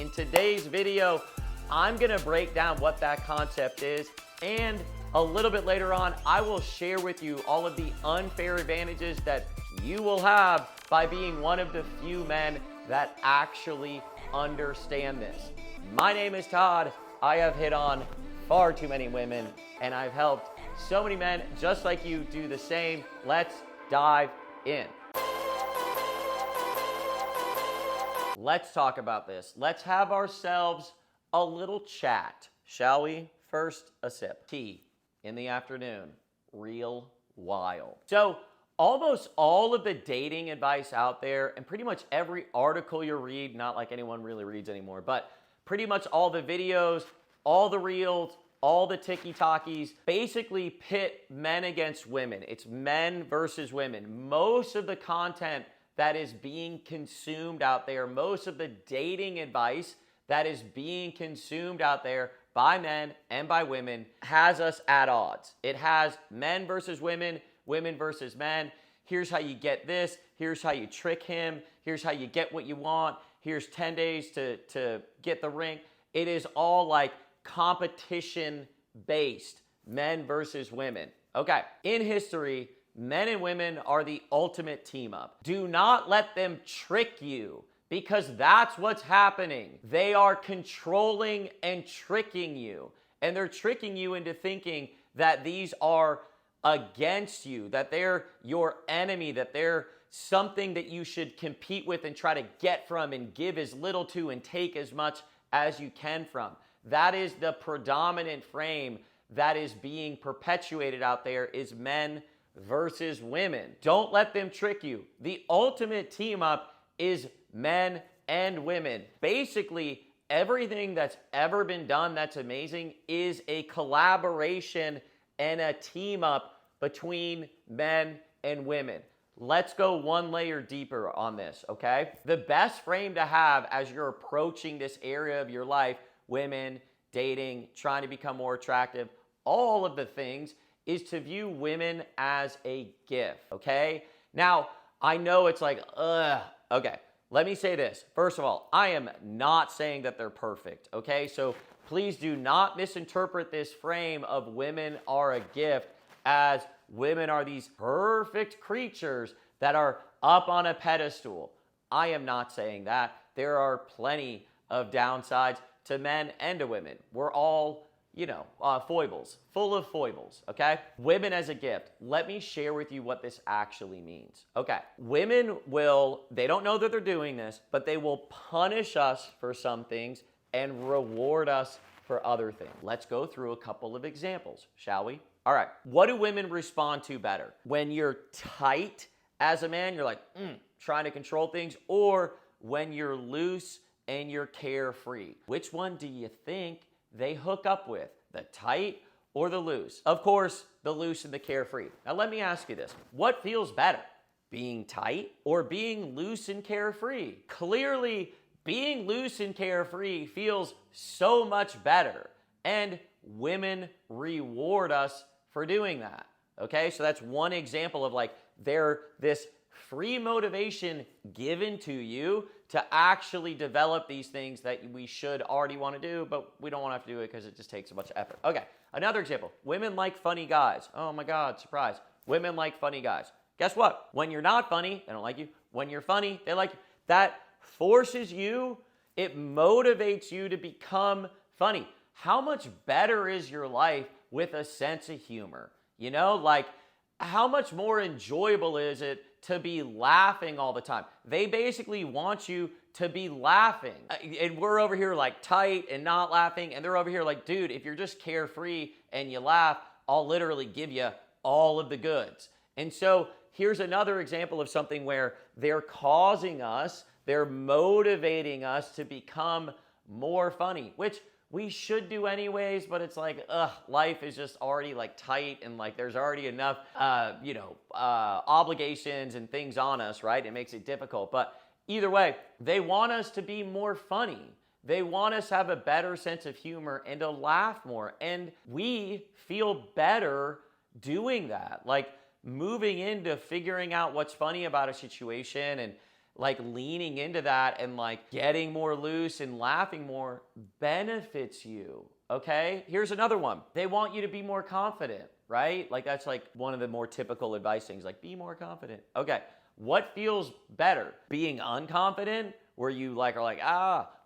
In today's video, I'm gonna break down what that concept is, and a little bit later on, I will share with you all of the unfair advantages that you will have by being one of the few men that actually understand this. My name is Todd. I have hit on far too many women, and I've helped so many men just like you do the same. Let's dive in. Let's talk about this. Let's have ourselves a little chat, shall we? First, a sip. Tea in the afternoon. Real wild. So, almost all of the dating advice out there, and pretty much every article you read, not like anyone really reads anymore, but pretty much all the videos, all the reels, all the tiki-talkies, basically pit men against women. It's men versus women. Most of the content that is being consumed out there, most of the dating advice that is being consumed out there by men and by women has us at odds. It has men versus women, women versus men. Here's how you get this. Here's how you trick him. Here's how you get what you want. Here's 10 days to get the ring. It is all like competition based, men versus women. Okay, in history, men and women are the ultimate team up. Do not let them trick you, because that's what's happening. They are controlling and tricking you. And they're tricking you into thinking that these are against you, that they're your enemy, that they're something that you should compete with and try to get from and give as little to and take as much as you can from. That is the predominant frame that is being perpetuated out there, is men versus women. Don't let them trick you. The ultimate team up is men and women. Basically, everything that's ever been done that's amazing is a collaboration and a team up between men and women. Let's go one layer deeper on this, okay? The best frame to have as you're approaching this area of your life, women, dating, trying to become more attractive, all of the things, is to view women as a gift, okay? Now, I know it's like, okay. Let me say this. First of all, I am not saying that they're perfect, okay? So please do not misinterpret this frame of women are a gift as women are these perfect creatures that are up on a pedestal. I am not saying that. There are plenty of downsides to men and to women. We're all foibles, full of foibles, okay? Women as a gift. Let me share with you what this actually means. Okay, women they don't know that they're doing this, but they will punish us for some things and reward us for other things. Let's go through a couple of examples, shall we? All right, what do women respond to better? When you're tight as a man, you're like, trying to control things, or when you're loose and you're carefree? Which one do you think they hook up with, the tight or the loose? Of course, the loose and the carefree. Now let me ask you this. What feels better, being tight or being loose and carefree? Clearly, being loose and carefree feels so much better, and women reward us for doing that. Okay, so that's one example of like this free motivation given to you to actually develop these things that we should already want to do, but we don't want to have to do it because it just takes a bunch of effort. Okay, another example. Women like funny guys. Oh my God, surprise. Women like funny guys. Guess what? When you're not funny, they don't like you. When you're funny, they like you. That forces you, it motivates you to become funny. How much better is your life with a sense of humor? You know, like how much more enjoyable is it to be laughing all the time? They basically want you to be laughing. And we're over here like tight and not laughing. And they're over here like, dude, if you're just carefree and you laugh, I'll literally give you all of the goods. And so here's another example of something where they're they're motivating us to become more funny, which we should do anyways, but it's like, life is just already like tight, and like there's already enough, obligations and things on us, right? It makes it difficult. But either way, they want us to be more funny. They want us to have a better sense of humor and to laugh more. And we feel better doing that. Like moving into figuring out what's funny about a situation and like leaning into that and like getting more loose and laughing more benefits you. Okay, here's another one. They want you to be more confident, right? Like that's like one of the more typical advice things, like be more confident. Okay, what feels better? Being unconfident, where you like are like,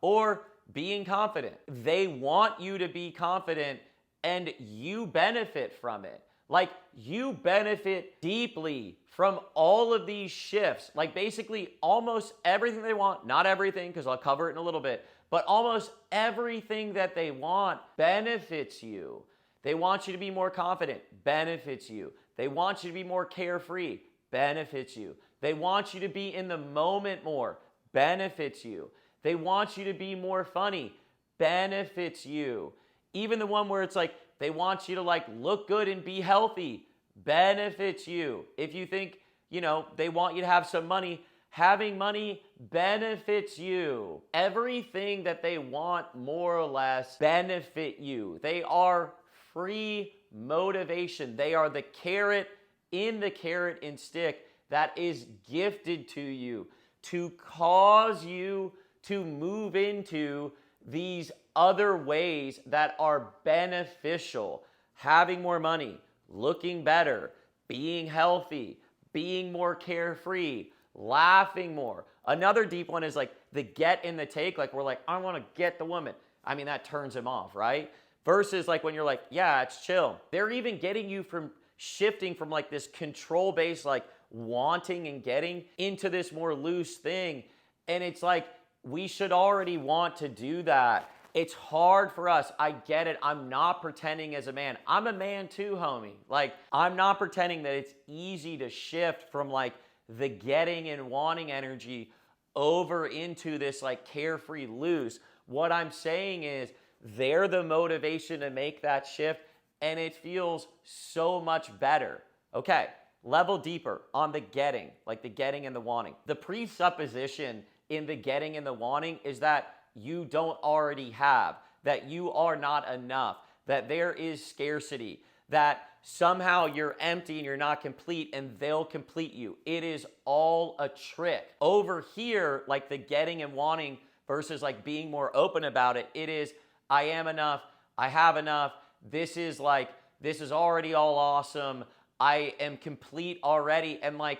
or being confident? They want you to be confident and you benefit from it. Like you benefit deeply from all of these shifts. Like basically almost everything they want, not everything, because I'll cover it in a little bit, but almost everything that they want benefits you. They want you to be more confident, benefits you. They want you to be more carefree, benefits you. They want you to be in the moment more, benefits you. They want you to be more funny, benefits you. Even the one where it's like, they want you to like look good and be healthy, benefits you. If you think, they want you to have some money, having money benefits you. Everything that they want more or less benefit you. They are free motivation. They are the carrot in the carrot and stick that is gifted to you to cause you to move into these other ways that are beneficial. Having more money, looking better, being healthy, being more carefree, laughing more. Another deep one is like the get and the take. Like we're like, I want to get the woman. I mean, that turns him off, right? Versus like when you're like, yeah, it's chill. They're even getting you from shifting from like this control-based, like wanting and getting into this more loose thing. And it's like, we should already want to do that. It's hard for us. I get it. I'm not pretending as a man. I'm a man too, homie. Like, I'm not pretending that it's easy to shift from like the getting and wanting energy over into this like carefree loose. What I'm saying is they're the motivation to make that shift and it feels so much better. Okay, level deeper on the getting, like the getting and the wanting. The presupposition in the getting and the wanting is that you don't already have, that you are not enough, that there is scarcity, that somehow you're empty and you're not complete and they'll complete you. It is all a trick. Over here, like the getting and wanting versus like being more open about it, it is, I am enough, I have enough, this is already all awesome, I am complete already, and like,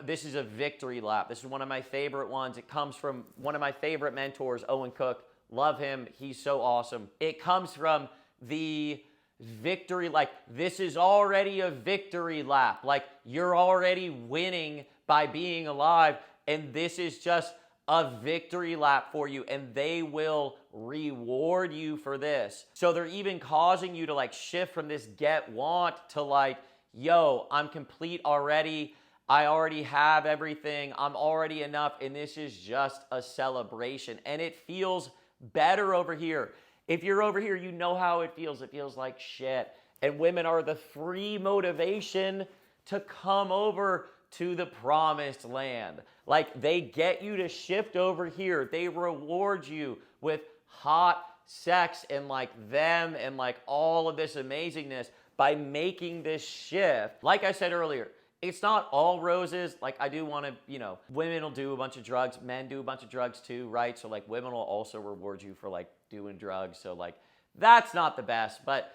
this is a victory lap. This is one of my favorite ones. It comes from one of my favorite mentors, Owen Cook. Love him. He's so awesome. It comes from the victory, like this is already a victory lap. Like you're already winning by being alive, and this is just a victory lap for you, and they will reward you for this. So they're even causing you to like shift from this get want to like, yo, I'm complete already. I already have everything. I'm already enough. And this is just a celebration. And it feels better over here. If you're over here, you know how it feels. It feels like shit. And women are the free motivation to come over to the promised land. Like they get you to shift over here. They reward you with hot sex and like them and like all of this amazingness by making this shift. Like I said earlier, it's not all roses. Like I do want to, women will do a bunch of drugs. Men do a bunch of drugs too, right? So like women will also reward you for like doing drugs. So like that's not the best. But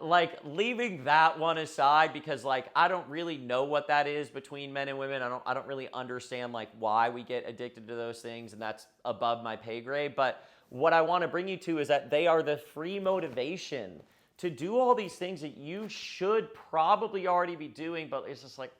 like leaving that one aside because like I don't really know what that is between men and women. I don't really understand like why we get addicted to those things, and that's above my pay grade. But what I want to bring you to is that they are the free motivation to do all these things that you should probably already be doing, but it's just like,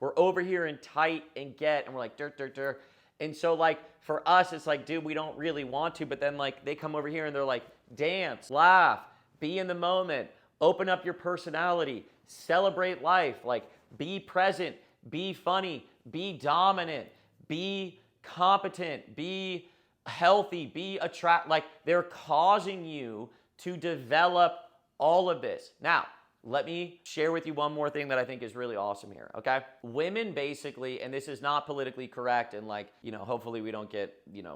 we're over here and tight and get, and we're like, dirt. And so like, for us, it's like, dude, we don't really want to, but then like, they come over here and they're like, dance, laugh, be in the moment, open up your personality, celebrate life, like, be present, be funny, be dominant, be competent, be healthy, be like, they're causing you to develop all of this. Now, let me share with you one more thing that I think is really awesome here, okay? Women basically, and this is not politically correct, and like, hopefully we don't get,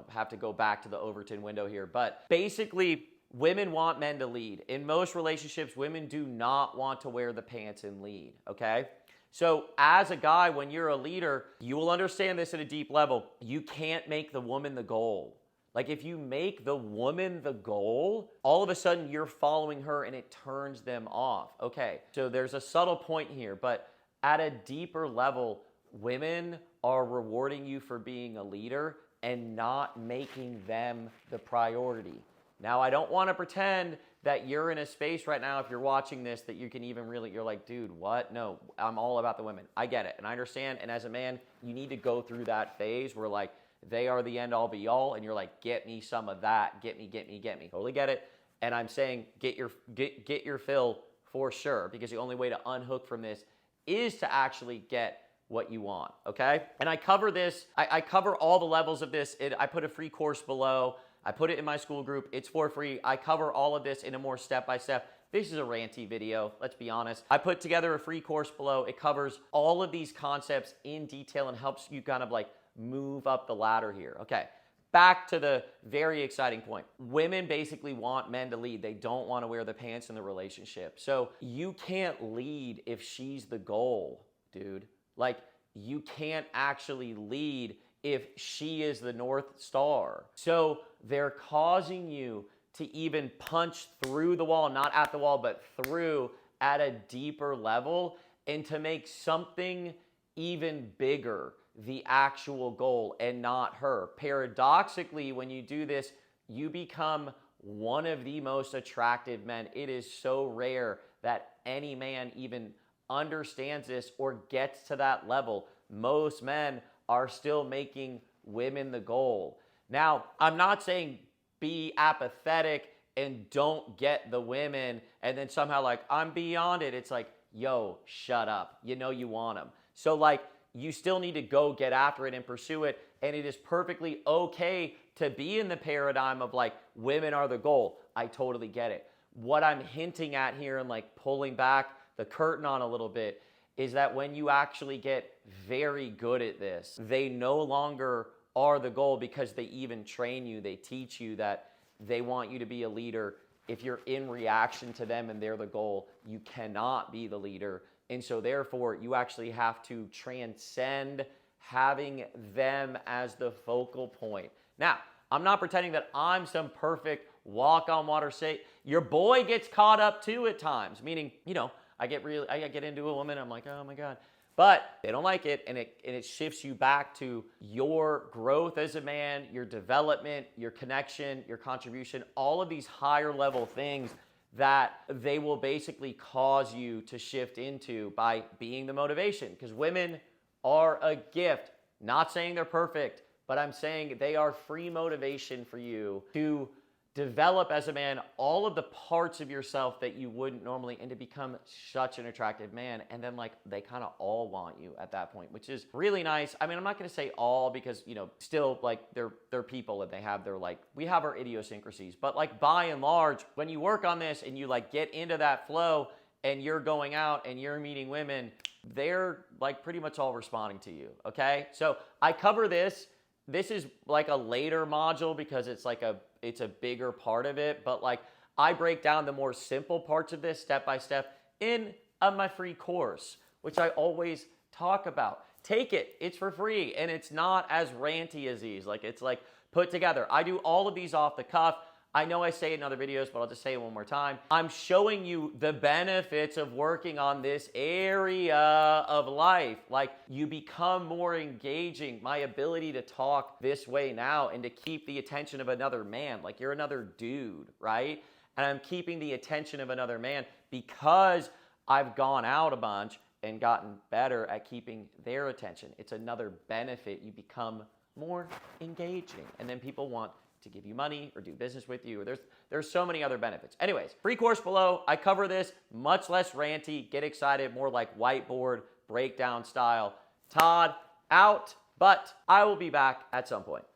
have to go back to the Overton window here, but basically, women want men to lead. In most relationships, women do not want to wear the pants and lead, okay? So as a guy, when you're a leader, you will understand this at a deep level. You can't make the woman the goal. Like if you make the woman the goal, all of a sudden you're following her and it turns them off. Okay, so there's a subtle point here, but at a deeper level, women are rewarding you for being a leader and not making them the priority. Now, I don't want to pretend that you're in a space right now, if you're watching this, that you can even really, you're like, dude, what? No, I'm all about the women. I get it, and I understand, and as a man, you need to go through that phase where like, they are the end all be all, and you're like, get me some of that, get me. Totally get it, and I'm saying get your fill for sure, because the only way to unhook from this is to actually get what you want, okay? And I cover this, I cover all the levels of this. I put a free course below. I put it in my school group. It's for free. I cover all of this in a more step-by-step. This is a ranty video, let's be honest. I put together a free course below. It covers all of these concepts in detail and helps you kind of like move up the ladder here. Okay, back to the very exciting point. Women basically want men to lead. They don't want to wear the pants in the relationship. So you can't lead if she's the goal, dude. Like, you can't actually lead if she is the North Star. So they're causing you to even punch through the wall, not at the wall, but through at a deeper level, and to make something even bigger the actual goal and not her. Paradoxically, when you do this, you become one of the most attractive men. It is so rare that any man even understands this or gets to that level. Most men are still making women the goal. Now, I'm not saying be apathetic and don't get the women and then somehow like, I'm beyond it. It's like, yo, shut up. You know you want them. So like, you still need to go get after it and pursue it. And it is perfectly okay to be in the paradigm of like, women are the goal. I totally get it. What I'm hinting at here and like pulling back the curtain on a little bit is that when you actually get very good at this, they no longer are the goal because they even train you. They teach you that they want you to be a leader. If you're in reaction to them and they're the goal, you cannot be the leader. And so therefore, you actually have to transcend having them as the focal point. Now, I'm not pretending that I'm some perfect walk on water saint. Your boy gets caught up too at times, meaning, you know, I get into a woman, I'm like, oh my God. But they don't like it, and it shifts you back to your growth as a man, your development, your connection, your contribution, all of these higher level things that they will basically cause you to shift into by being the motivation. Because women are a gift. Not saying they're perfect, but I'm saying they are free motivation for you to develop as a man all of the parts of yourself that you wouldn't normally, and to become such an attractive man. And then like they kind of all want you at that point, which is really nice. I mean, I'm not going to say all because, you know, still like they're people and they have their like, we have our idiosyncrasies, but like by and large, when you work on this and you like get into that flow and you're going out and you're meeting women, they're like pretty much all responding to you. Okay. So I cover this. This is like a later module because it's like it's a bigger part of it, but like I break down the more simple parts of this step by step in my free course, which I always talk about. Take it, it's for free, and it's not as ranty as these. Like it's like put together. I do all of these off the cuff. I know I say it in other videos, but I'll just say it one more time. I'm showing you the benefits of working on this area of life. Like you become more engaging. My ability to talk this way now and to keep the attention of another man. Like you're another dude, right? And I'm keeping the attention of another man because I've gone out a bunch and gotten better at keeping their attention. It's another benefit. You become more engaging. And then people want to give you money or do business with you. There's so many other benefits. Anyways, free course below. I cover this much less ranty. Get excited, more like whiteboard breakdown style. Todd out, but I will be back at some point.